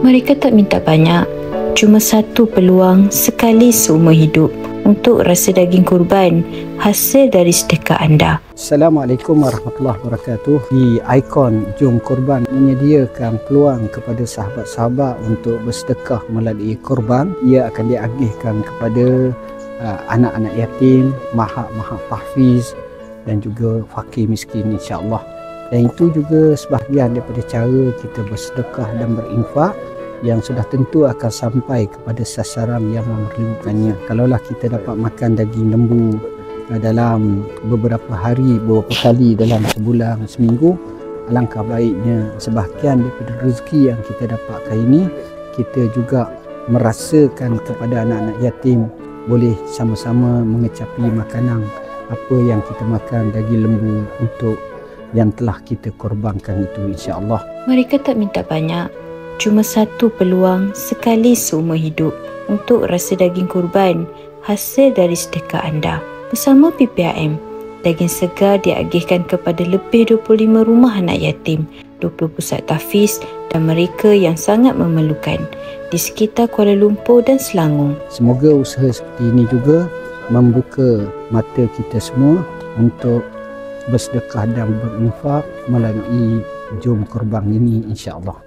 Mereka tak minta banyak, cuma satu peluang sekali seumur hidup untuk rasa daging kurban hasil dari sedekah anda. Assalamualaikum warahmatullahi wabarakatuh. Di Icon Jom Kurban menyediakan peluang kepada sahabat-sahabat untuk bersedekah melalui kurban. Ia akan diagihkan kepada anak-anak yatim, mahak-mahak tahfiz dan juga fakir miskin, insya-Allah. Dan itu juga sebahagian daripada cara kita bersedekah dan berinfak yang sudah tentu akan sampai kepada sasaran yang memerlukannya. Kalaulah kita dapat makan daging lembu dalam beberapa hari, beberapa kali dalam sebulan, seminggu, alangkah baiknya. Sebahagian daripada rezeki yang kita dapatkan ini, kita juga merasakan kepada anak-anak yatim, boleh sama-sama mengecapi makanan apa yang kita makan, daging lembu untuk yang telah kita korbankan itu, insya-Allah. Mereka tak minta banyak, cuma satu peluang sekali seumur hidup untuk rasa daging kurban hasil dari sedekah anda. Bersama PPRM, daging segar diagihkan kepada lebih 25 rumah anak yatim, 20 pusat tahfiz dan mereka yang sangat memerlukan di sekitar Kuala Lumpur dan Selangor. Semoga usaha seperti ini juga membuka mata kita semua untuk bersedekah dan berinfak melalui Jom Kurban ini, insya-Allah.